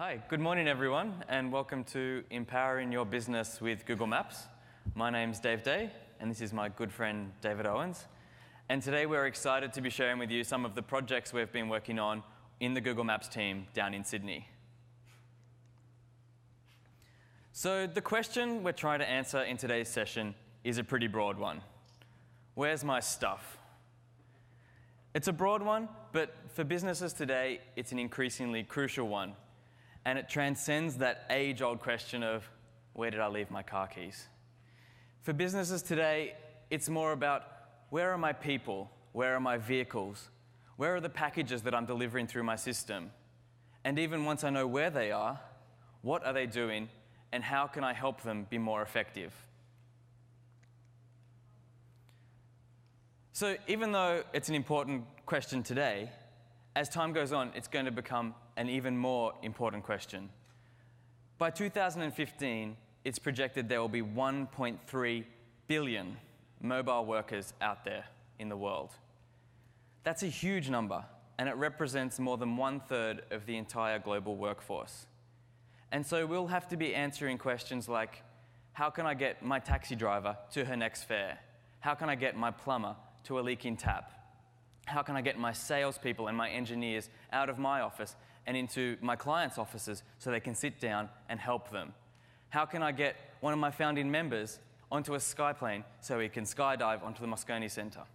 Hi, good morning everyone, and welcome to Empowering Your Business with Google Maps. My name's Dave Day, and this is my good friend David Owens. And today we're excited to be sharing with you some of the projects we've been working on in the Google Maps team down in Sydney. So the question we're trying to answer in today's session is a pretty broad one. Where's my stuff? It's a broad one, but for businesses today, it's an increasingly crucial one. And it transcends that age-old question of, where did I leave my car keys? For businesses today, it's more about, where are my people? Where are my vehicles? Where are the packages that I'm delivering through my system? And even once I know where they are, what are they doing, and how can I help them be more effective? So even though it's an important question today, as time goes on, it's going to become an even more important question. By 2015, it's projected there will be 1.3 billion mobile workers out there in the world. That's a huge number, and it represents more than 1/3 of the entire global workforce. And so we'll have to be answering questions like, how can I get my taxi driver to her next fare? How can I get my plumber to a leaking tap? How can I get my salespeople and my engineers out of my office and into my clients' offices so they can sit down and help them? How can I get one of my founding members onto a skyplane so he can skydive onto the Moscone Centre?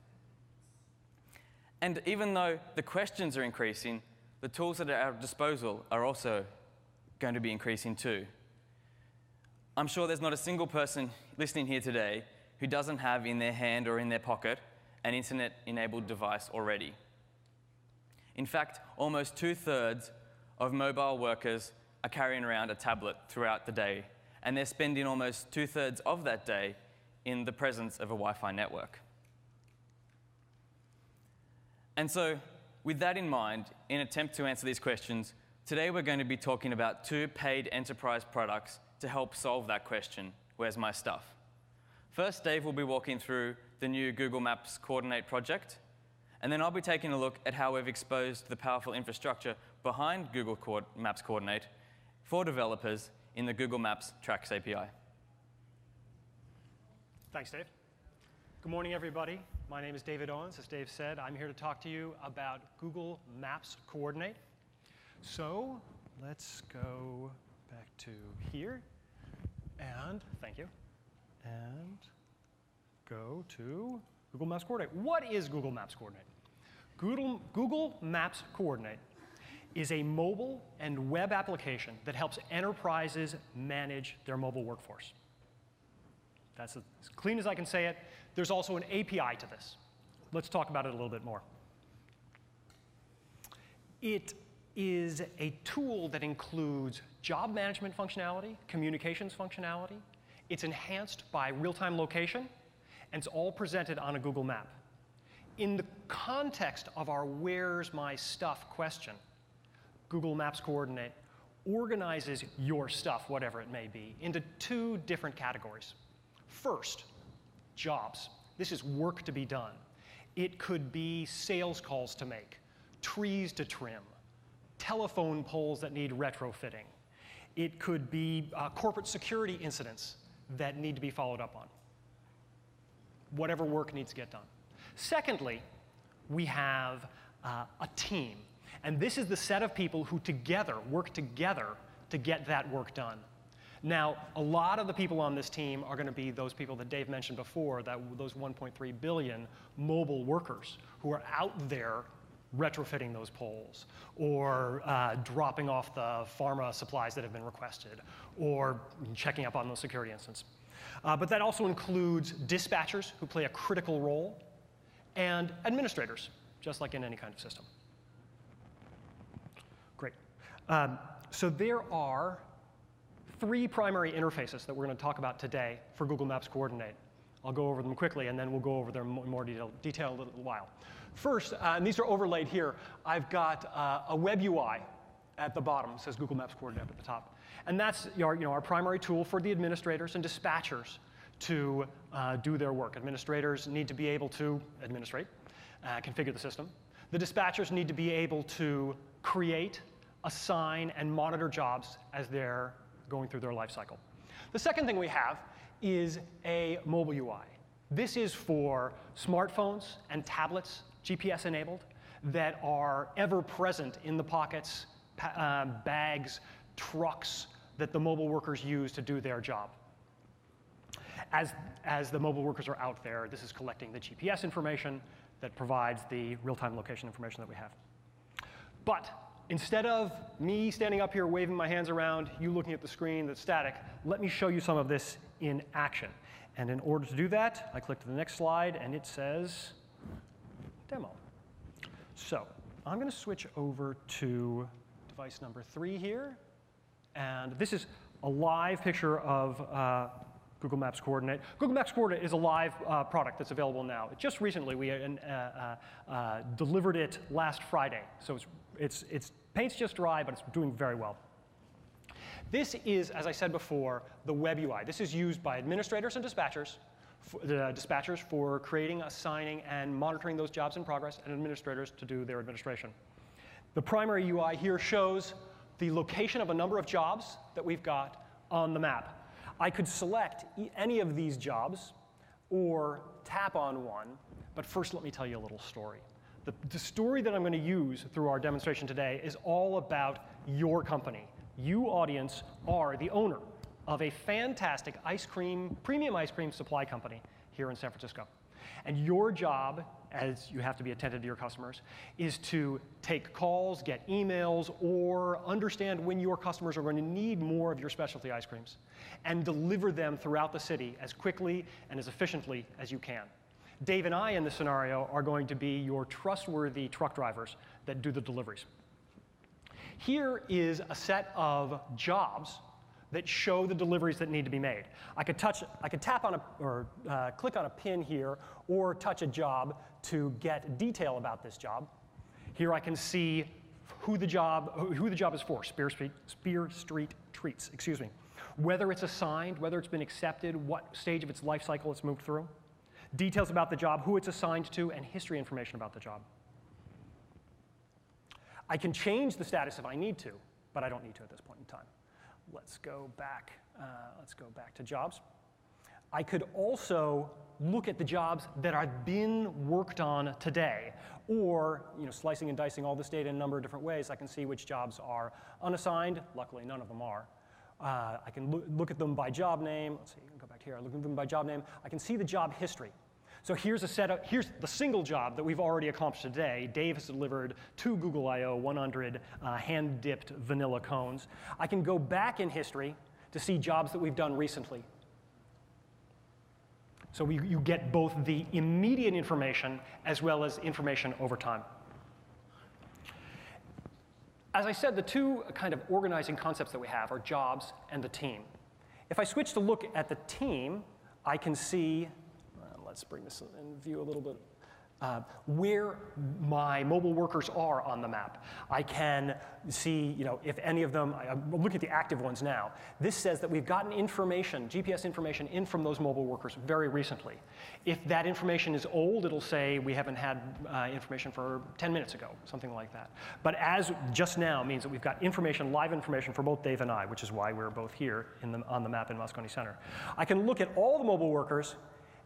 And even though the questions are increasing, the tools that are at our disposal are also going to be increasing too. I'm sure there's not a single person listening here today who doesn't have in their hand or in their pocket an internet-enabled device already. In fact, almost 2/3 of mobile workers are carrying around a tablet throughout the day, and they're spending almost 2/3 of that day in the presence of a Wi-Fi network. And so, with that in mind, in an attempt to answer these questions, today we're going to be talking about 2 paid enterprise products to help solve that question, where's my stuff? First, Dave will be walking through the new Google Maps Coordinate project, and then I'll be taking a look at how we've exposed the powerful infrastructure behind Google Maps Coordinate for developers in the Google Maps Tracks API. Thanks, Dave. Good morning, everybody. My name is David Owens. As Dave said, I'm here to talk to you about Google Maps Coordinate. So let's go back to here, and thank you. And go to Google Maps Coordinate. What is Google Maps Coordinate? Google Maps Coordinate is a mobile and web application that helps enterprises manage their mobile workforce. That's as clean as I can say it. There's also an API to this. Let's talk about it a little bit more. It is a tool that includes job management functionality, communications functionality. It's enhanced by real-time location, and it's all presented on a Google map. In the context of our where's my stuff question, Google Maps Coordinate organizes your stuff, whatever it may be, into 2 different categories. First, jobs. This is work to be done. It could be sales calls to make, trees to trim, telephone poles that need retrofitting. It could be corporate security incidents that need to be followed up on. Whatever work needs to get done. Secondly, we have a team. And this is the set of people who work together to get that work done. Now, a lot of the people on this team are going to be those people that Dave mentioned before, those 1.3 billion mobile workers who are out there retrofitting those poles, or dropping off the pharma supplies that have been requested, or checking up on those security incidents. But that also includes dispatchers, who play a critical role, and administrators, just like in any kind of system. Great. So there are 3 primary interfaces that we're going to talk about today for Google Maps Coordinate. I'll go over them quickly, and then we'll go over them in more detail in a little while. First, and these are overlaid here, I've got a web UI at the bottom. It says Google Maps Coordinate at the top. And that's our primary tool for the administrators and dispatchers to do their work. Administrators need to be able to administrate, configure the system. The dispatchers need to be able to create assign and monitor jobs as they're going through their life cycle. The second thing we have is a mobile UI. This is for smartphones and tablets, GPS enabled, that are ever present in the pockets, bags, trucks that the mobile workers use to do their job. As the mobile workers are out there, this is collecting the GPS information that provides the real-time location information that we have. But instead of me standing up here waving my hands around, you looking at the screen that's static, let me show you some of this in action. And in order to do that, I click to the next slide, and it says demo. So I'm going to switch over to device number 3 here. And this is a live picture of Google Maps Coordinate. Google Maps Coordinate is a live product that's available now. Just recently, we delivered it last Friday. So it's paint's just dry, but it's doing very well. This is, as I said before, the web UI. This is used by administrators and dispatchers for creating, assigning, and monitoring those jobs in progress, and administrators to do their administration. The primary UI here shows the location of a number of jobs that we've got on the map. I could select any of these jobs or tap on one, but first let me tell you a little story. The story that I'm going to use through our demonstration today is all about your company. You, audience, are the owner of a fantastic premium ice cream supply company here in San Francisco. And your job, as you have to be attentive to your customers, is to take calls, get emails, or understand when your customers are going to need more of your specialty ice creams, and deliver them throughout the city as quickly and as efficiently as you can. Dave and I, in this scenario, are going to be your trustworthy truck drivers that do the deliveries. Here is a set of jobs that show the deliveries that need to be made. I could tap on click on a pin here, or touch a job to get detail about this job. Here I can see who the job is for, Spear Street Treats, excuse me. Whether it's assigned, whether it's been accepted, what stage of its life cycle it's moved through. Details about the job, who it's assigned to, and history information about the job. I can change the status if I need to, but I don't need to at this point in time. Let's go back to jobs. I could also look at the jobs that have been worked on today, or slicing and dicing all this data in a number of different ways. I can see which jobs are unassigned. Luckily, none of them are. I can look at them by job name. Let's see, go back here. I look at them by job name. I can see the job history. So here's the single job that we've already accomplished today. Dave has delivered 2 Google I/O 100 hand-dipped vanilla cones. I can go back in history to see jobs that we've done recently. So you get both the immediate information as well as information over time. As I said, the 2 kind of organizing concepts that we have are jobs and the team. If I switch to look at the team, I can see, let's bring this in view a little bit, where my mobile workers are on the map. I can see, if any of them, I'm looking at the active ones now. This says that we've gotten information, GPS information, in from those mobile workers very recently. If that information is old, it'll say we haven't had information for 10 minutes ago, something like that. But as just now means that we've got information, live information for both Dave and I, which is why we're both here on the map in Moscone Center. I can look at all the mobile workers,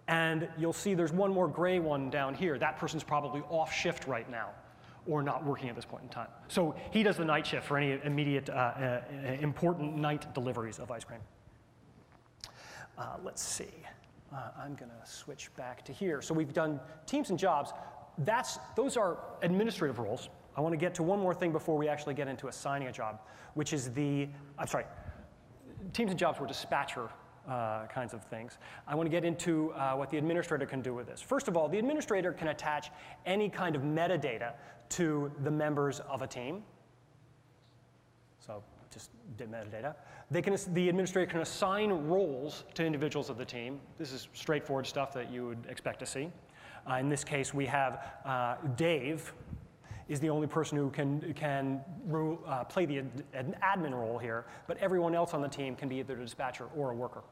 and you'll see there's one more gray one down here. That person's probably off shift right now, or not working at this point in time. So he does the night shift for any immediate important night deliveries of ice cream. Let's see. I'm going to switch back to here. So we've done teams and jobs. Those are administrative roles. I want to get to one more thing before we actually get into assigning a job, which is teams and jobs were dispatcher kinds of things. I want to get into what the administrator can do with this. First of all, the administrator can attach any kind of metadata to the members of a team. So just metadata. The administrator can assign roles to individuals of the team. This is straightforward stuff that you would expect to see. In this case, we have Dave is the only person who can play the admin role here, but everyone else on the team can be either a dispatcher or a worker.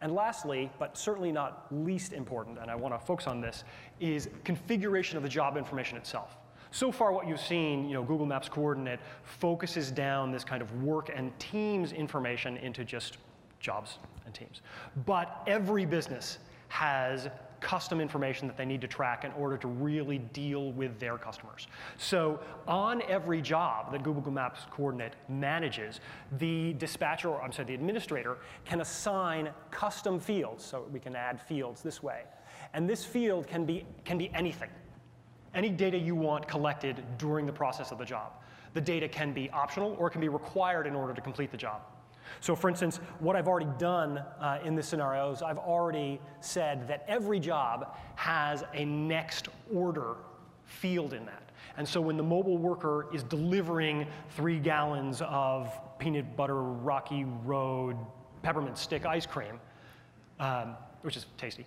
And lastly, but certainly not least important, and I want to focus on this, is configuration of the job information itself. So far what you've seen, Google Maps coordinate focuses down this kind of work and teams information into just jobs and teams. But every business has custom information that they need to track in order to really deal with their customers. So on every job that Google Maps Coordinate manages, the dispatcher, or the administrator, can assign custom fields. So we can add fields this way. And this field can be anything. Any data you want collected during the process of the job. The data can be optional or it can be required in order to complete the job. So for instance, what I've already done in this scenario is I've already said that every job has a next order field in that. And so when the mobile worker is delivering 3 gallons of peanut butter Rocky Road peppermint stick ice cream, which is tasty,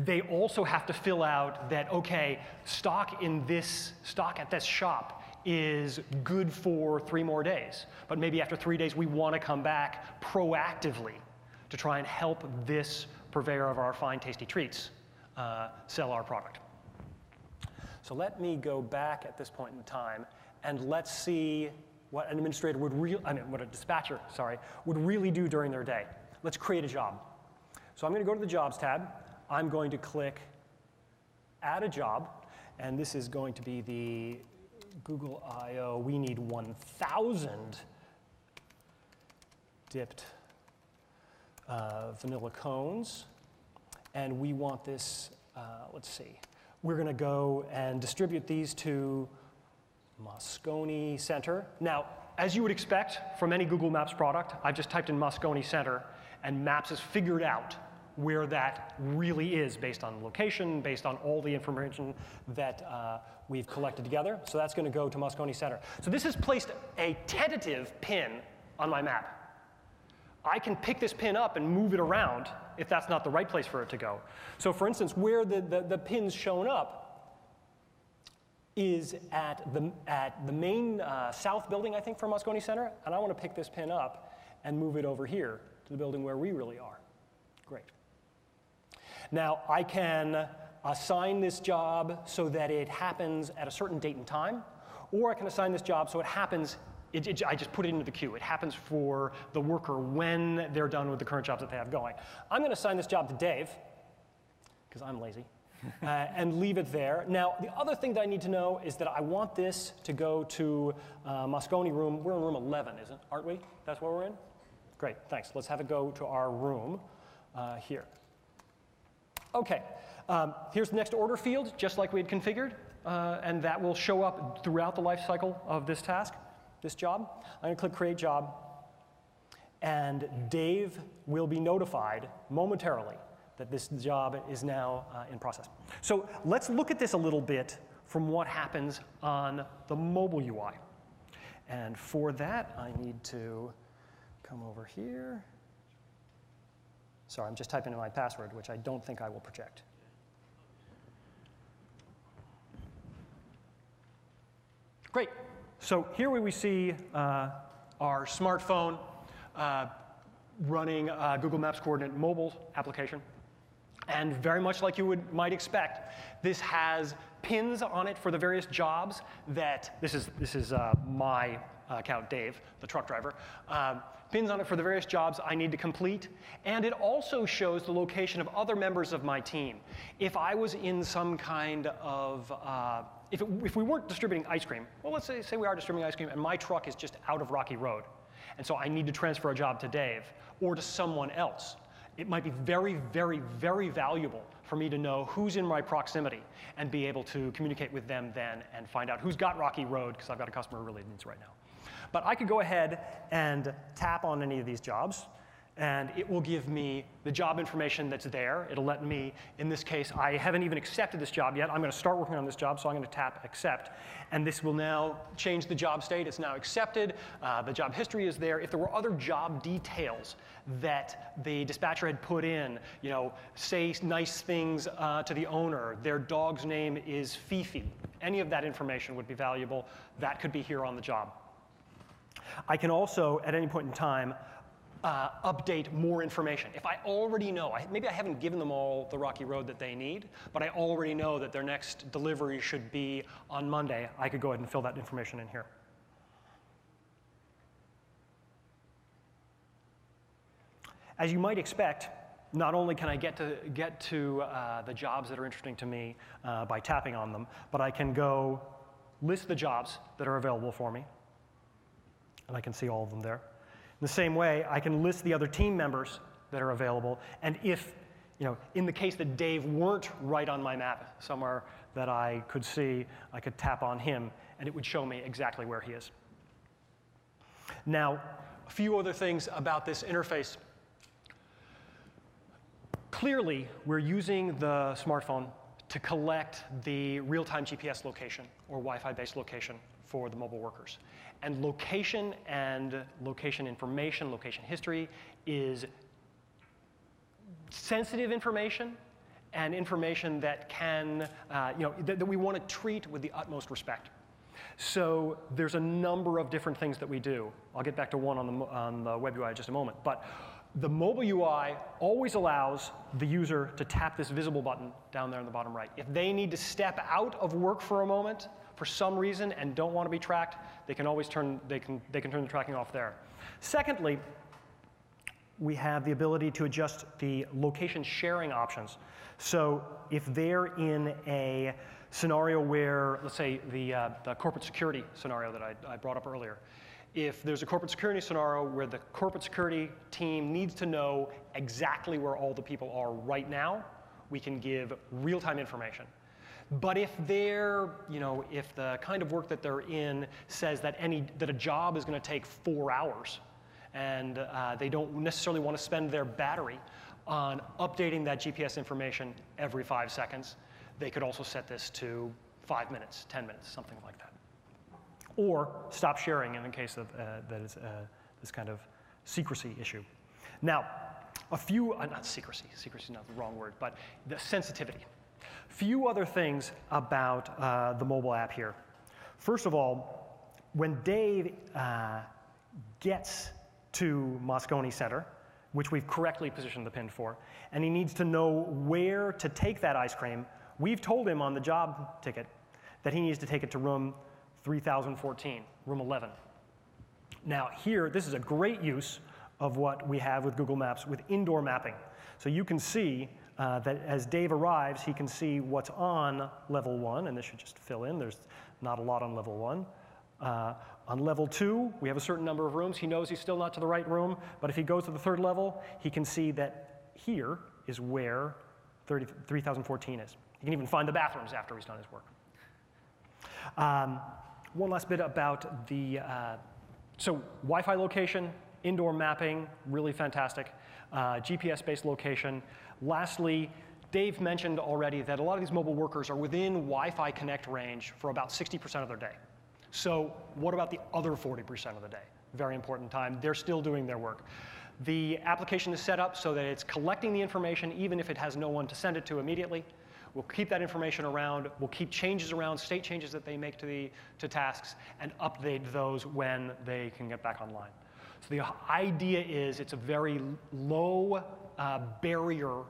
they also have to fill out that, okay, stock at this shop is good for 3 more days. But maybe after 3 days, we want to come back proactively to try and help this purveyor of our fine, tasty treats sell our product. So let me go back at this point in time, and let's see what an administrator what a dispatcher, would really do during their day. Let's create a job. So I'm going to go to the Jobs tab. I'm going to click Add a Job, and this is going to be the Google I/O. We need 1,000 dipped vanilla cones, and we want this, let's see. We're going to go and distribute these to Moscone Center. Now, as you would expect from any Google Maps product, I've just typed in Moscone Center, and Maps has figured out where that really is based on location, based on all the information that we've collected together. So that's going to go to Moscone Center. So this has placed a tentative pin on my map. I can pick this pin up and move it around if that's not the right place for it to go. So for instance, where the pin's shown up is at the main south building, I think, for Moscone Center. And I want to pick this pin up and move it over here to the building where we really are. Great. Now, I can assign this job so that it happens at a certain date and time, or I can assign this job so it happens, I just put it into the queue. It happens for the worker when they're done with the current jobs that they have going. I'm going to assign this job to Dave, because I'm lazy, and leave it there. Now, the other thing that I need to know is that I want this to go to Moscone room. We're in room 11, aren't we? That's where we're in? Great, thanks. Let's have it go to our room here. Okay, here's the next order field, just like we had configured, and that will show up throughout the life cycle of this task, this job. I'm going to click Create Job, and Dave will be notified momentarily that this job is now in process. So let's look at this a little bit from what happens on the mobile UI. And for that, I need to come over here. Sorry, I'm just typing in my password, which I don't think I will project. Great. So here we see our smartphone running Google Maps Coordinate mobile application. And very much like you might expect, this has pins on it for the various jobs that, this is my account, Dave, the truck driver, pins on it for the various jobs I need to complete. And it also shows the location of other members of my team. If I was in some kind of, if we weren't distributing ice cream, well, let's say we are distributing ice cream and my truck is just out of Rocky Road. And so I need to transfer a job to Dave or to someone else. It might be very, very, very valuable for me to know who's in my proximity and be able to communicate with them then and find out who's got Rocky Road, because I've got a customer who really needs it right now. But I could go ahead and tap on any of these jobs, and it will give me the job information that's there. It'll let me, in this case, I haven't even accepted this job yet. I'm going to start working on this job, so I'm going to tap Accept. And this will now change the job state. It's now accepted. The job history is there. If there were other job details that the dispatcher had put in, say nice things to the owner, their dog's name is Fifi, any of that information would be valuable. That could be here on the job. I can also, at any point in time, update more information. If I already know, maybe I haven't given them all the rocky road that they need, but I already know that their next delivery should be on Monday, I could go ahead and fill that information in here. As you might expect, not only can I get to the jobs that are interesting to me by tapping on them, but I can go list the jobs that are available for me, and I can see all of them there. In the same way, I can list the other team members that are available, and if, in the case that Dave weren't right on my map somewhere that I could see, I could tap on him, and it would show me exactly where he is. Now, a few other things about this interface. Clearly, we're using the smartphone to collect the real-time GPS location or Wi-Fi-based location for the mobile workers. And location information, location history is sensitive information and information that can, that we want to treat with the utmost respect. So there's a number of different things that we do. I'll get back to one on the web UI in just a moment. But the mobile UI always allows the user to tap this visible button down there in the bottom right. If they need to step out of work for a moment, for some reason, and don't want to be tracked, they can always turn the tracking off there. Secondly, we have the ability to adjust the location sharing options. So if they're in a scenario where, let's say, the corporate security scenario that I brought up earlier, if there's a corporate security scenario where the corporate security team needs to know exactly where all the people are right now, we can give real-time information. But if they're, if the kind of work that they're in says that a job is going to take 4 hours, and they don't necessarily want to spend their battery on updating that GPS information every 5 seconds, they could also set this to 5 minutes, 10 minutes, something like that. Or stop sharing in the case of that is this kind of secrecy issue. Now, not secrecy is not the wrong word, but the sensitivity. Few other things about the mobile app here. First of all, when Dave gets to Moscone Center, which we've correctly positioned the pin for, and he needs to know where to take that ice cream, we've told him on the job ticket that he needs to take it to room 3014, room 11. Now here, this is a great use of what we have with Google Maps with indoor mapping. So you can see that as Dave arrives, he can see what's on level 1, and this should just fill in. There's not a lot on level 1. On level 2, we have a certain number of rooms. He knows he's still not to the right room, but if he goes to the 3rd level, he can see that here is where 3014 is. He can even find the bathrooms after he's done his work. One last bit about the, so Wi-Fi location, indoor mapping, really fantastic. GPS-based location. Lastly, Dave mentioned already that a lot of these mobile workers are within Wi-Fi connect range for about 60% of their day. So what about the other 40% of the day? Very important time. They're still doing their work. The application is set up so that it's collecting the information even if it has no one to send it to immediately. We'll keep that information around. We'll keep changes around, state changes that they make to tasks, and update those when they can get back online. So the idea is it's a very low barrier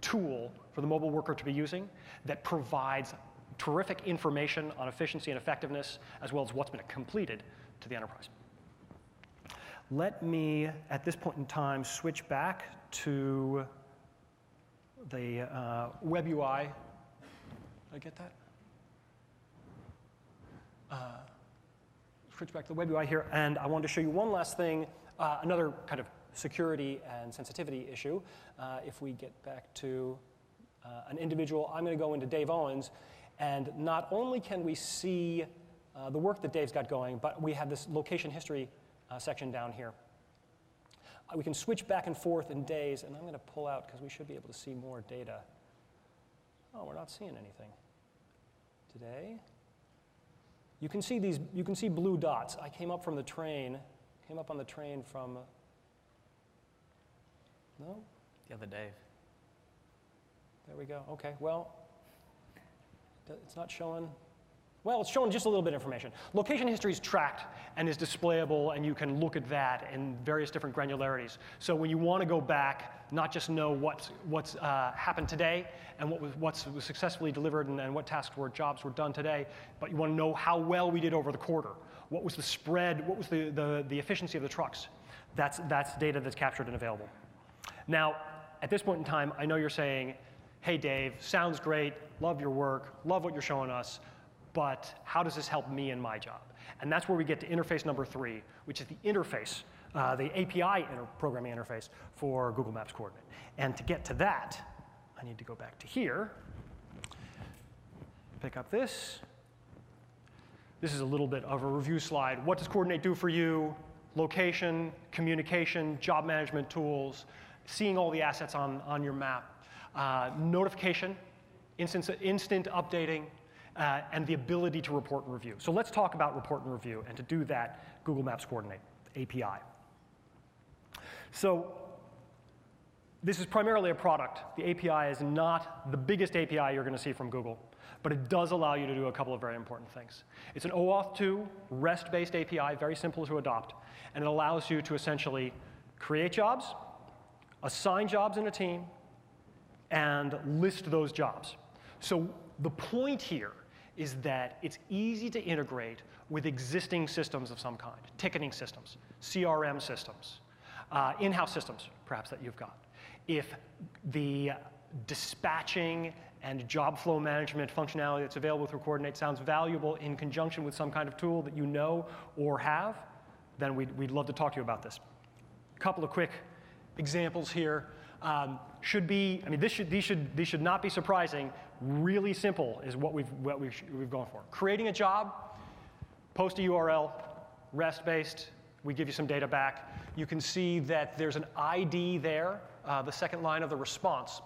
tool for the mobile worker to be using that provides terrific information on efficiency and effectiveness, as well as what's been completed to the enterprise. Let me, at this point in time, switch back to the web UI. Did I get that? Switch back to the web UI here, and I wanted to show you one last thing, another kind of security and sensitivity issue. If we get back to an individual, I'm going to go into Dave Owens, and not only can we see the work that Dave's got going, but we have this location history section down here. We can switch back and forth in days, and I'm going to pull out because we should be able to see more data. Oh, we're not seeing anything today. You can see these. You can see blue dots. I came up from the train. Came up on the train from. No. The other Dave. There we go. Okay. Well, it's not showing. Well, it's showing just a little bit of information. Location history is tracked and is displayable, and you can look at that in various different granularities. So when you want to go back, not just know what's happened today and what was successfully delivered and what tasks or jobs were done today, but you want to know how well we did over the quarter. What was the spread? What was the efficiency of the trucks? That's data that's captured and available. Now, at this point in time, I know you're saying, hey, Dave, sounds great, love your work, love what you're showing us, but how does this help me in my job? And that's where we get to interface number 3, which is the interface, the API programming interface for Google Maps Coordinate. And to get to that, I need to go back to here, pick up this. This is a little bit of a review slide. What does Coordinate do for you? Location, communication, job management tools, seeing all the assets on your map, notification, instant updating, and the ability to report and review. So let's talk about report and review, and to do that, Google Maps Coordinate, API. So this is primarily a product. The API is not the biggest API you're going to see from Google, but it does allow you to do a couple of very important things. It's an OAuth 2 REST-based API, very simple to adopt, and it allows you to essentially create jobs, assign jobs in a team, and list those jobs. So the point here is that it's easy to integrate with existing systems of some kind, ticketing systems, CRM systems, in-house systems, perhaps, that you've got. If the dispatching and job flow management functionality that's available through Coordinate sounds valuable in conjunction with some kind of tool that you know or have, then we'd love to talk to you about this. A couple of quick examples here. These should not be surprising. Really simple is what we've gone for. Creating a job, post a URL, REST-based. We give you some data back. You can see that there's an ID there, the second line of the response,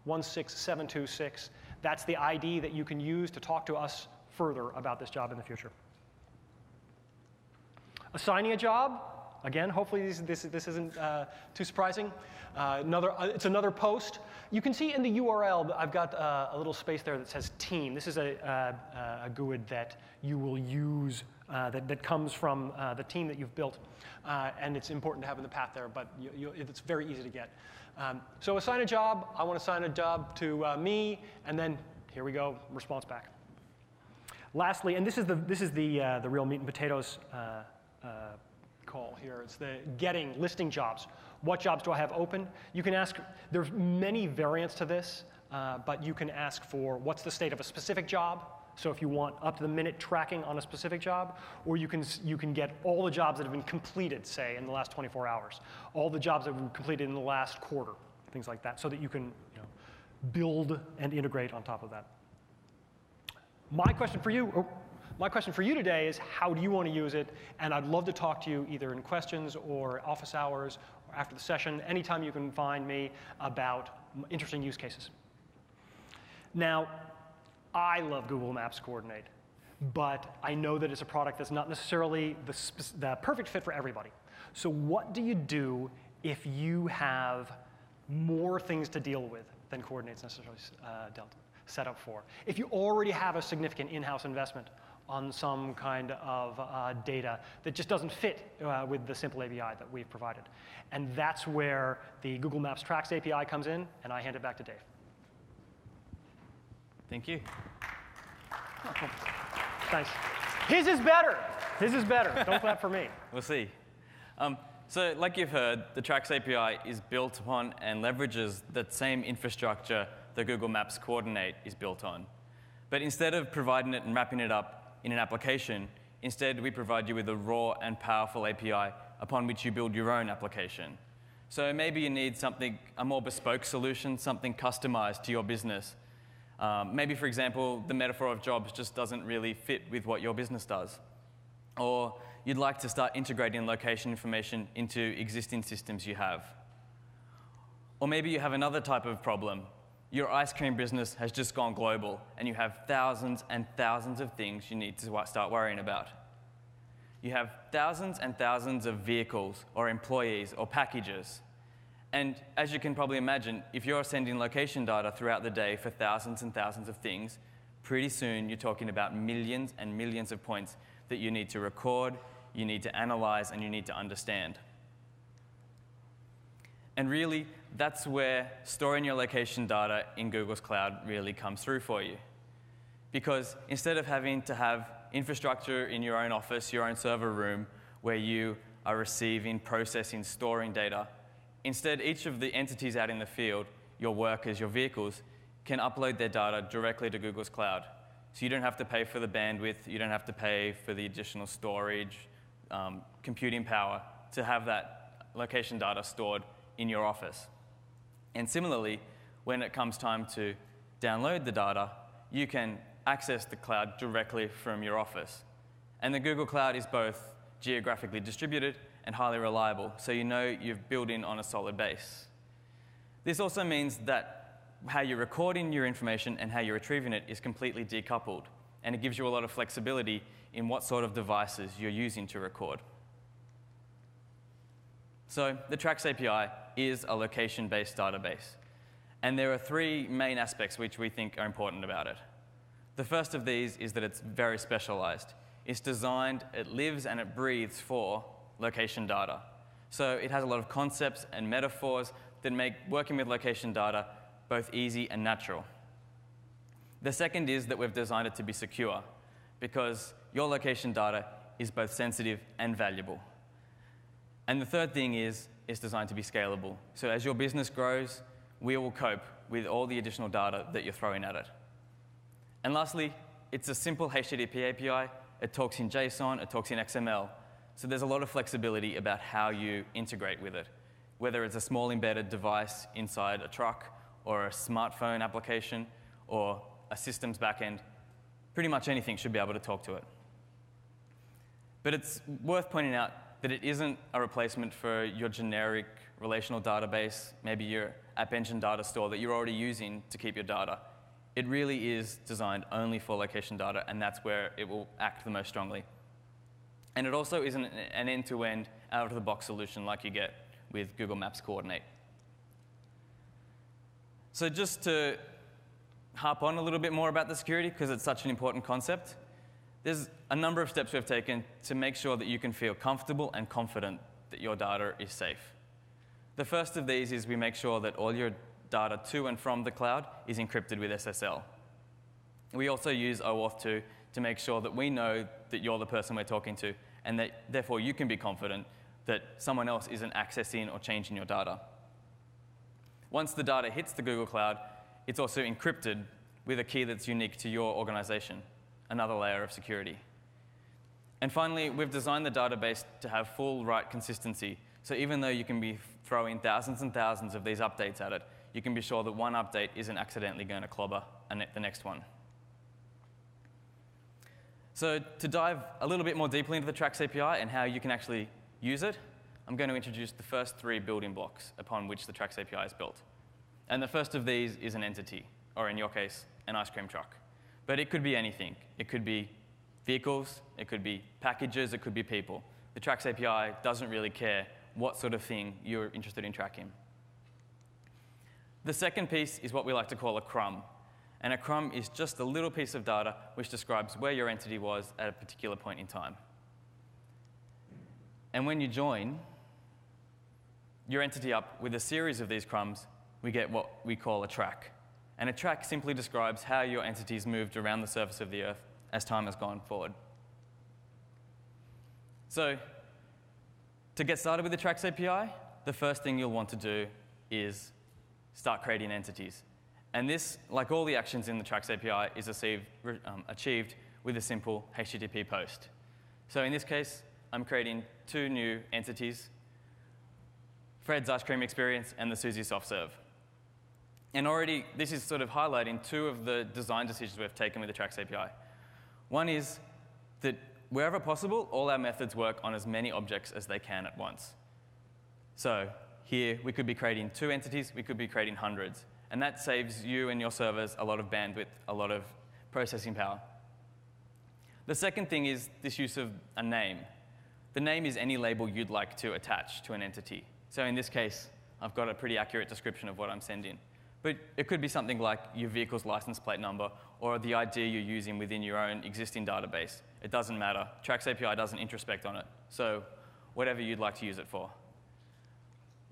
16726. That's the ID that you can use to talk to us further about this job in the future. Assigning a job, again, hopefully this isn't too surprising. It's another post. You can see in the URL, I've got a little space there that says team. This is a GUID that you will use that comes from the team that you've built. And it's important to have in the path there, but it's very easy to get. So assign a job. I want to assign a job to me, and then here we go, response back. Lastly, and this is the real meat and potatoes call here. It's the listing jobs. What jobs do I have open? You can ask, there's many variants to this, but you can ask for what's the state of a specific job. So if you want up-to-the-minute tracking on a specific job, or you can get all the jobs that have been completed, say, in the last 24 hours, all the jobs that have been completed in the last quarter, things like that, so that you can build and integrate on top of that. My question for you today is, how do you want to use it? And I'd love to talk to you either in questions or office hours or after the session, anytime you can find me, about interesting use cases. Now, I love Google Maps Coordinate, but I know that it's a product that's not necessarily the perfect fit for everybody. So what do you do if you have more things to deal with than Coordinate's necessarily set up for? If you already have a significant in-house investment on some kind of data that just doesn't fit with the simple API that we've provided. And that's where the Google Maps Tracks API comes in, and I hand it back to Dave. Thank you. Oh, cool. Thanks. His is better. His is better. Don't clap for me. We'll see. So like you've heard, the Tracks API is built upon and leverages that same infrastructure that Google Maps Coordinate is built on. But instead of providing it and wrapping it up in an application, instead we provide you with a raw and powerful API upon which you build your own application. So maybe you need a more bespoke solution, something customized to your business. Maybe, for example, the metaphor of jobs just doesn't really fit with what your business does. Or you'd like to start integrating location information into existing systems you have. Or maybe you have another type of problem. Your ice cream business has just gone global, and you have thousands and thousands of things you need to start worrying about. You have thousands and thousands of vehicles or employees or packages. And as you can probably imagine, if you're sending location data throughout the day for thousands and thousands of things, pretty soon you're talking about millions and millions of points that you need to record, you need to analyze, and you need to understand. And really, that's where storing your location data in Google's cloud really comes through for you. Because instead of having to have infrastructure in your own office, your own server room, where you are receiving, processing, storing data, instead each of the entities out in the field, your workers, your vehicles, can upload their data directly to Google's cloud. So you don't have to pay for the bandwidth, you don't have to pay for the additional storage, computing power to have that location data stored in your office. And similarly, when it comes time to download the data, you can access the cloud directly from your office. And the Google Cloud is both geographically distributed and highly reliable, so you know you've built in on a solid base. This also means that how you're recording your information and how you're retrieving it is completely decoupled, and it gives you a lot of flexibility in what sort of devices you're using to record. So the Tracks API is a location-based database, and there are three main aspects which we think are important about it. The first of these is that it's very specialized. It's designed, it lives and it breathes for location data. So it has a lot of concepts and metaphors that make working with location data both easy and natural. The second is that we've designed it to be secure, because your location data is both sensitive and valuable. And the third thing is it's designed to be scalable. So as your business grows, we will cope with all the additional data that you're throwing at it. And lastly, it's a simple HTTP API. It talks in JSON, it talks in XML. So there's a lot of flexibility about how you integrate with it, whether it's a small embedded device inside a truck or a smartphone application or a systems backend. Pretty much anything should be able to talk to it. But it's worth pointing out that it isn't a replacement for your generic relational database, maybe your App Engine data store that you're already using to keep your data. It really is designed only for location data, and that's where it will act the most strongly. And it also isn't an end-to-end, out-of-the-box solution like you get with Google Maps Coordinate. So just to harp on a little bit more about the security, because it's such an important concept, there's a number of steps we've taken to make sure that you can feel comfortable and confident that your data is safe. The first of these is we make sure that all your data to and from the cloud is encrypted with SSL. We also use OAuth 2 to make sure that we know that you're the person we're talking to, and that therefore you can be confident that someone else isn't accessing or changing your data. Once the data hits the Google Cloud, it's also encrypted with a key that's unique to your organization, another layer of security. And finally, we've designed the database to have full write consistency. So even though you can be throwing thousands and thousands of these updates at it, you can be sure that one update isn't accidentally going to clobber the next one. So to dive a little bit more deeply into the Tracks API and how you can actually use it, I'm going to introduce the first three building blocks upon which the Tracks API is built. And the first of these is an entity, or in your case, an ice cream truck. But it could be anything. It could be vehicles, it could be packages, it could be people. The Tracks API doesn't really care what sort of thing you're interested in tracking. The second piece is what we like to call a crumb. And a crumb is just a little piece of data which describes where your entity was at a particular point in time. And when you join your entity up with a series of these crumbs, we get what we call a track. And a track simply describes how your entity's moved around the surface of the Earth as time has gone forward. So to get started with the Tracks API, the first thing you'll want to do is start creating entities. And this, like all the actions in the Tracks API, is achieved with a simple HTTP post. So in this case, I'm creating two new entities, Fred's Ice Cream Experience and the Suzy Soft Serve. And already, this is sort of highlighting two of the design decisions we've taken with the Tracks API. One is that wherever possible, all our methods work on as many objects as they can at once. So here, we could be creating two entities, we could be creating hundreds. And that saves you and your servers a lot of bandwidth, a lot of processing power. The second thing is this use of a name. The name is any label you'd like to attach to an entity. So in this case, I've got a pretty accurate description of what I'm sending. But it could be something like your vehicle's license plate number or the ID you're using within your own existing database. It doesn't matter. Tracks API doesn't introspect on it. So whatever you'd like to use it for.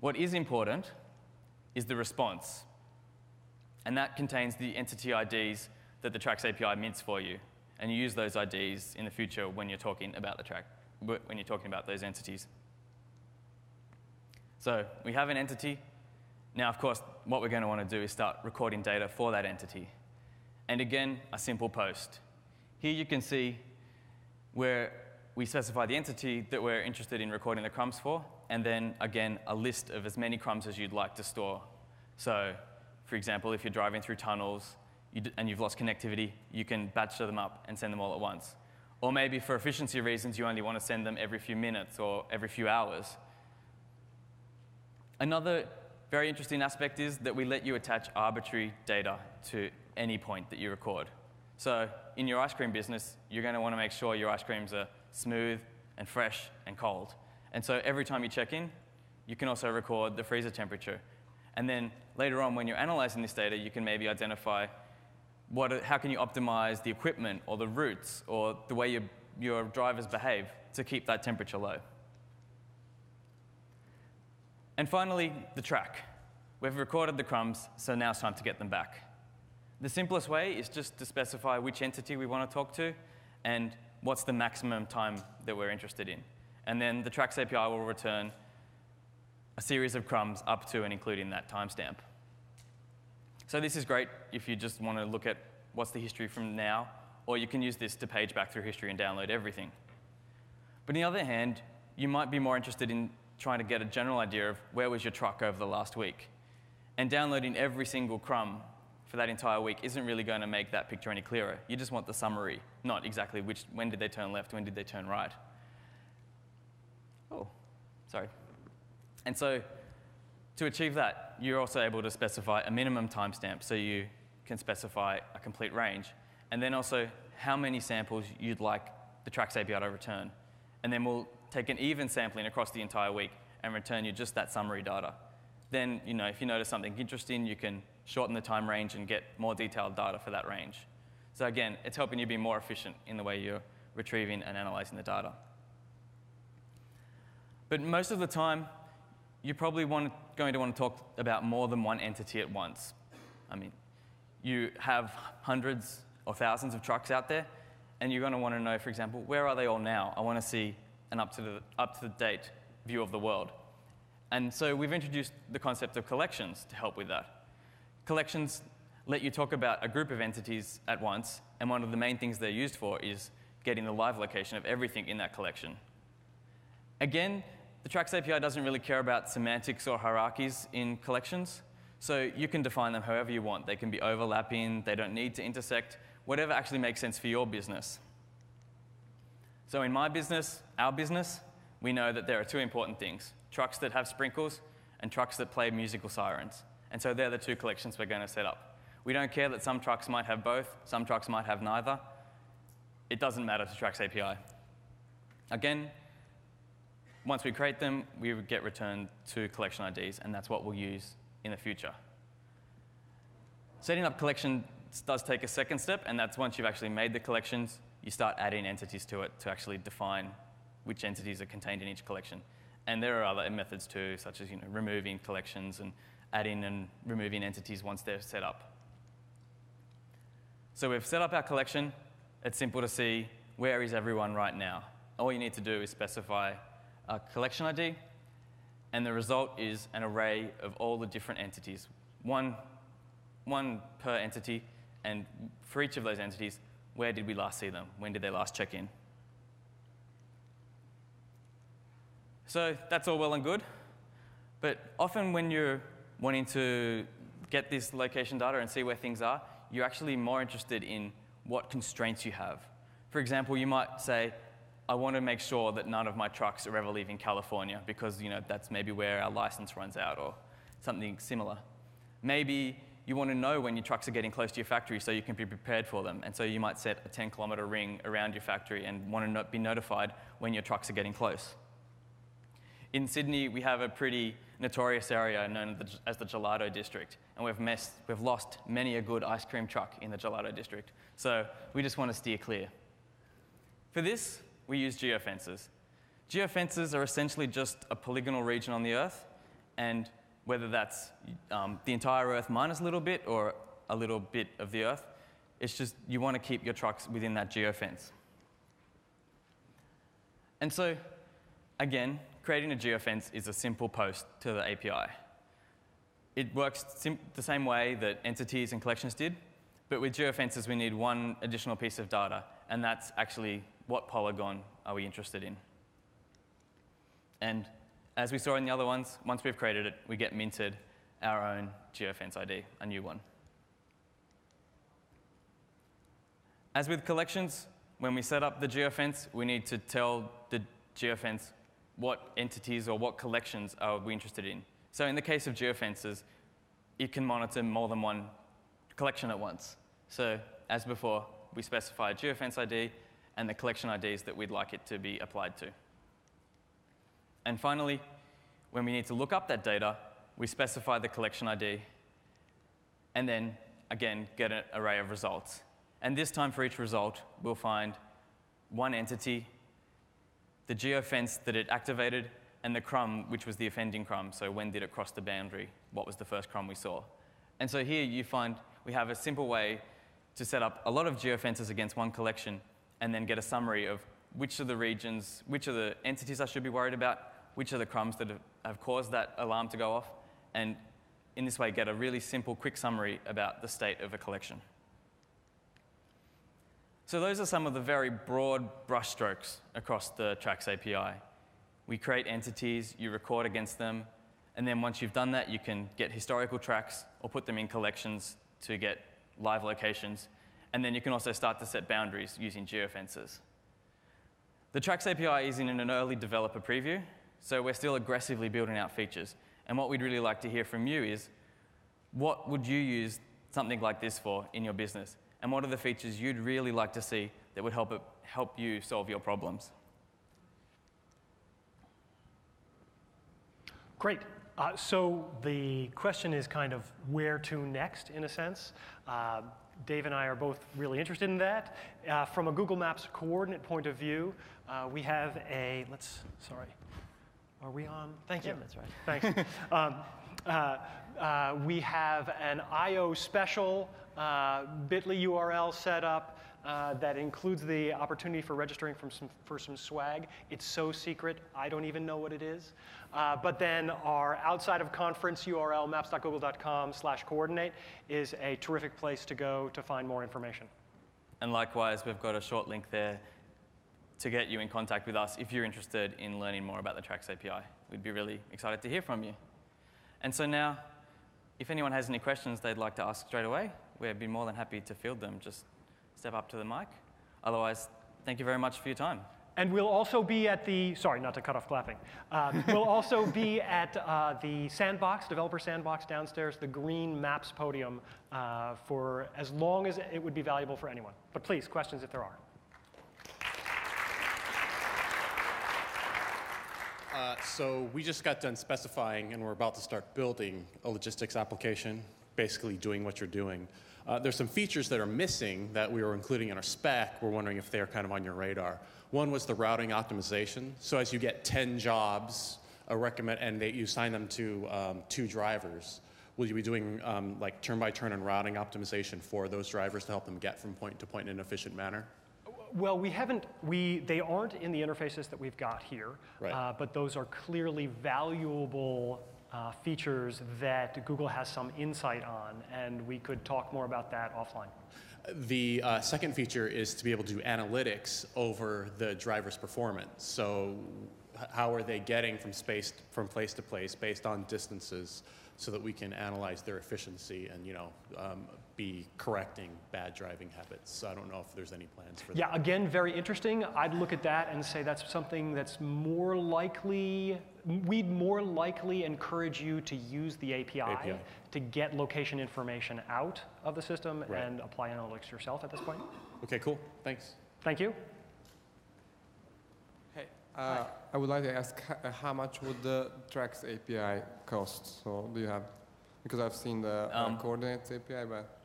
What is important is the response. And that contains the entity IDs that the Tracks API mints for you. And you use those IDs in the future when you're talking about when you're talking about those entities. So we have an entity. Now, of course, what we're going to want to do is start recording data for that entity. And again, a simple post. Here you can see where we specify the entity that we're interested in recording the crumbs for, and then, again, a list of as many crumbs as you'd like to store. So, for example, if you're driving through tunnels and you've lost connectivity, you can batch them up and send them all at once. Or maybe for efficiency reasons, you only want to send them every few minutes or every few hours. Another very interesting aspect is that we let you attach arbitrary data to any point that you record. So in your ice cream business, you're going to want to make sure your ice creams are smooth and fresh and cold. And so every time you check in, you can also record the freezer temperature. And then later on, when you're analyzing this data, you can maybe identify how can you optimize the equipment or the routes or the way your drivers behave to keep that temperature low. And finally, the track. We've recorded the crumbs, so now it's time to get them back. The simplest way is just to specify which entity we want to talk to and what's the maximum time that we're interested in. And then the Tracks API will return a series of crumbs up to and including that timestamp. So this is great if you just want to look at what's the history from now, or you can use this to page back through history and download everything. But on the other hand, you might be more interested in trying to get a general idea of where was your truck over the last week. And downloading every single crumb for that entire week isn't really going to make that picture any clearer. You just want the summary, not exactly when did they turn left, when did they turn right. Oh, sorry. And so to achieve that, you're also able to specify a minimum timestamp, so you can specify a complete range, and then also how many samples you'd like the Tracks API to return. And then we'll take an even sampling across the entire week and return you just that summary data. Then, if you notice something interesting, you can shorten the time range and get more detailed data for that range. So again, it's helping you be more efficient in the way you're retrieving and analyzing the data. But most of the time, you're probably going to want to talk about more than one entity at once. I mean, you have hundreds or thousands of trucks out there, and you're going to want to know, for example, where are they all now? I want to see an up-to-date view of the world. And so we've introduced the concept of collections to help with that. Collections let you talk about a group of entities at once, and one of the main things they're used for is getting the live location of everything in that collection. Again, the Tracks API doesn't really care about semantics or hierarchies in collections, so you can define them however you want. They can be overlapping, they don't need to intersect, whatever actually makes sense for your business. So in my business, our business, we know that there are two important things: trucks that have sprinkles and trucks that play musical sirens. And so they're the two collections we're going to set up. We don't care that some trucks might have both, some trucks might have neither. It doesn't matter to Tracks API. Again, once we create them, we would get returned two collection IDs, and that's what we'll use in the future. Setting up collections does take a second step, and that's once you've actually made the collections, you start adding entities to it to actually define which entities are contained in each collection. And there are other methods too, such as removing collections and adding and removing entities once they're set up. So we've set up our collection. It's simple to see where is everyone right now. All you need to do is specify a collection ID, and the result is an array of all the different entities, one per entity, and for each of those entities, where did we last see them? When did they last check in? So that's all well and good, but often when you're wanting to get this location data and see where things are, you're actually more interested in what constraints you have. For example, you might say, I want to make sure that none of my trucks are ever leaving California because that's maybe where our license runs out or something similar. Maybe you want to know when your trucks are getting close to your factory so you can be prepared for them. And so you might set a 10-kilometer ring around your factory and want to be notified when your trucks are getting close. In Sydney, we have a pretty notorious area known as the Gelato District, and we've lost many a good ice cream truck in the Gelato District. So we just want to steer clear. For this, we use geofences. Geofences are essentially just a polygonal region on the Earth, and whether that's the entire Earth minus a little bit or a little bit of the Earth, it's just you want to keep your trucks within that geofence. And so, again, creating a geofence is a simple post to the API. It works the same way that entities and collections did, but with geofences we need one additional piece of data, and that's actually what polygon are we interested in. And as we saw in the other ones, once we've created it, we get minted our own geofence ID, a new one. As with collections, when we set up the geofence, we need to tell the geofence what entities or what collections are we interested in. So in the case of geofences, it can monitor more than one collection at once. So as before, we specify a geofence ID and the collection IDs that we'd like it to be applied to. And finally, when we need to look up that data, we specify the collection ID and then, again, get an array of results. And this time for each result, we'll find one entity, the geofence that it activated, and the crumb, which was the offending crumb. So when did it cross the boundary? What was the first crumb we saw? And so here you find we have a simple way to set up a lot of geofences against one collection and then get a summary of which are the regions, which are the entities I should be worried about, which are the crumbs that have caused that alarm to go off, and in this way get a really simple, quick summary about the state of a collection. So those are some of the very broad brushstrokes across the Tracks API. We create entities, you record against them, and then once you've done that, you can get historical tracks or put them in collections to get live locations. And then you can also start to set boundaries using geofences. The Tracks API is in an early developer preview, so we're still aggressively building out features. And what we'd really like to hear from you is, what would you use something like this for in your business? And what are the features you'd really like to see that would help you solve your problems? Great. So the question is kind of where to next, in a sense. Dave and I are both really interested in that. From a Google Maps coordinate point of view, we have a, sorry. Are we on? Thank you. Yeah, that's right. Thanks. We have an IO special bit.ly URL set up that includes the opportunity for registering for some swag. It's so secret, I don't even know what it is. But then our outside of conference URL, maps.google.com/coordinate, is a terrific place to go to find more information. And likewise, we've got a short link there to get you in contact with us if you're interested in learning more about the Tracks API. We'd be really excited to hear from you. And so now, if anyone has any questions they'd like to ask straight away, we'd be more than happy to field them. Just step up to the mic. Otherwise, thank you very much for your time. And we'll also be at the, sorry, not to cut off clapping. We'll also be at the sandbox, developer sandbox downstairs, the green maps podium, for as long as it would be valuable for anyone. But please, questions if there are. So we just got done specifying, and we're about to start building a logistics application, basically doing what you're doing. There's some features that are missing that we were including in our spec. We're wondering if they're kind of on your radar. One was the routing optimization. So as you get 10 jobs, and you assign them to 2 drivers, will you be doing like turn-by-turn and routing optimization for those drivers to help them get from point to point in an efficient manner? Well, they aren't in the interfaces that we've got here, right. But those are clearly valuable features that Google has some insight on, and we could talk more about that offline. The second feature is to be able to do analytics over the driver's performance. So how are they getting from place to place based on distances, so that we can analyze their efficiency and be correcting bad driving habits. So I don't know if there's any plans for that. Yeah, again, very interesting. I'd look at that and say that's something that's more likely, we'd more likely encourage you to use the API to get location information out of the system and apply analytics yourself at this point. Okay, cool. Thanks. Thank you. Hey, I would like to ask how much would the Tracks API cost? So do you have, because I've seen the coordinates API, but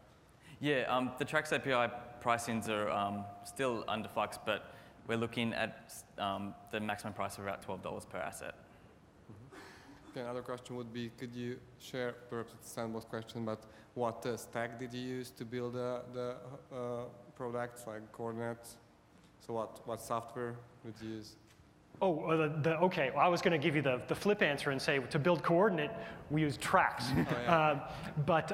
Yeah, the Tracks API pricings are still under flux, but we're looking at the maximum price of about $12 per asset. okay, another question would be, could you share, perhaps it's a sandbox question, but what stack did you use to build the products, like coordinates? So what software did you use? Oh, okay. Well, I was going to give you the flip answer and say to build coordinate, we use Tracks. Oh, yeah. But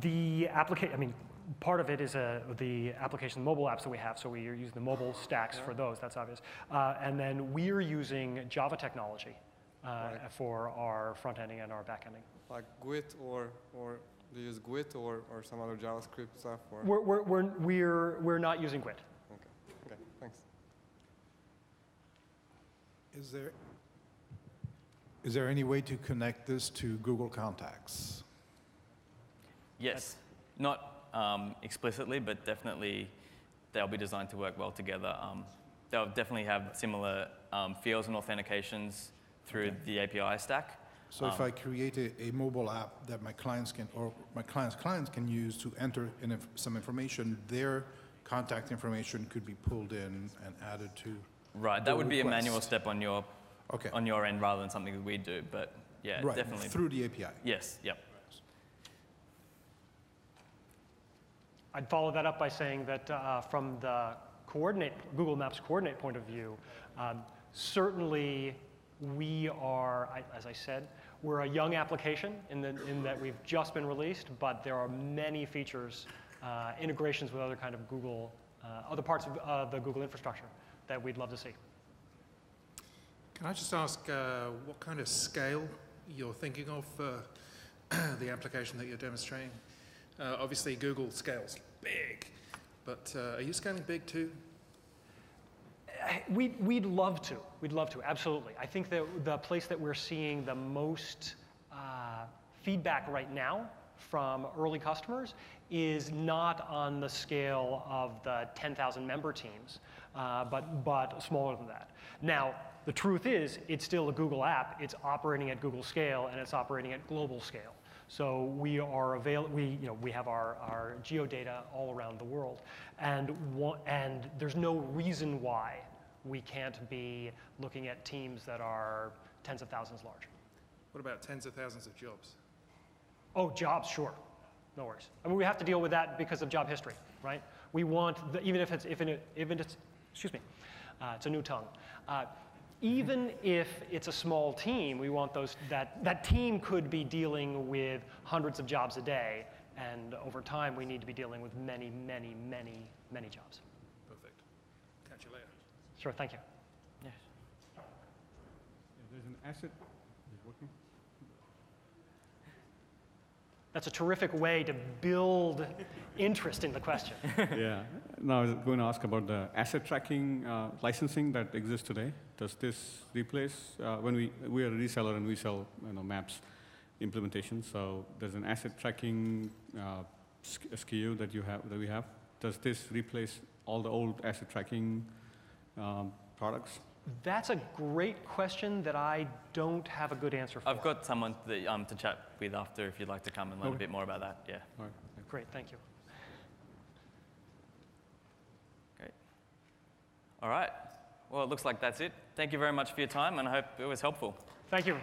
the application, I mean, part of it is the application, mobile apps that we have. So we are using the mobile stacks for those. That's obvious. And then we're using Java technology for our front ending and our back ending. Like Gwt or do you use Gwt or some other JavaScript stuff? Or? We're not using Gwt. Okay, thanks. Is there any way to connect this to Google Contacts? Yes, not explicitly, but definitely they'll be designed to work well together. They'll definitely have similar fields and authentications through the API stack. So if I create a mobile app that my clients can, or my client's clients can use to enter in some information, their contact information could be pulled in and added to. Right, that would be a manual step on your end rather than something that we do, but yeah, right, definitely. Through the API. Yes, yep. I'd follow that up by saying that from the Google Maps coordinate point of view, certainly we are, as I said, we're a young application in that we've just been released, but there are many features, integrations with other kind of Google, other parts of the Google infrastructure that we'd love to see. Can I just ask what kind of scale you're thinking of for the application that you're demonstrating? Obviously, Google scales big, but are you scaling big too? We'd love to. We'd love to, absolutely. I think that the place that we're seeing the most feedback right now from early customers is not on the scale of the 10,000 member teams, but smaller than that. Now, the truth is, it's still a Google app. It's operating at Google scale, and it's operating at global scale. So we have our geodata all around the world, and there's no reason why we can't be looking at teams that are tens of thousands large. What about tens of thousands of jobs? Oh, jobs, sure, no worries. I mean, we have to deal with that because of job history, right? We want even if it's excuse me, it's a new tongue. Even if it's a small team, we want that team could be dealing with hundreds of jobs a day, and over time we need to be dealing with many, many, many, many jobs. Perfect. Catch you later. Sure, thank you. Yes. There's an asset. Is it working? That's a terrific way to build interest in the question. Yeah. Now I was going to ask about the asset tracking licensing that exists today. Does this replace when we are a reseller and we sell maps implementation? So there's an asset tracking SKU that we have. Does this replace all the old asset tracking products? That's a great question that I don't have a good answer for. I've got someone to chat with after if you'd like to come and learn a bit more about that. Yeah. All right. Great, thank you. Great. All right. Well, it looks like that's it. Thank you very much for your time, and I hope it was helpful. Thank you.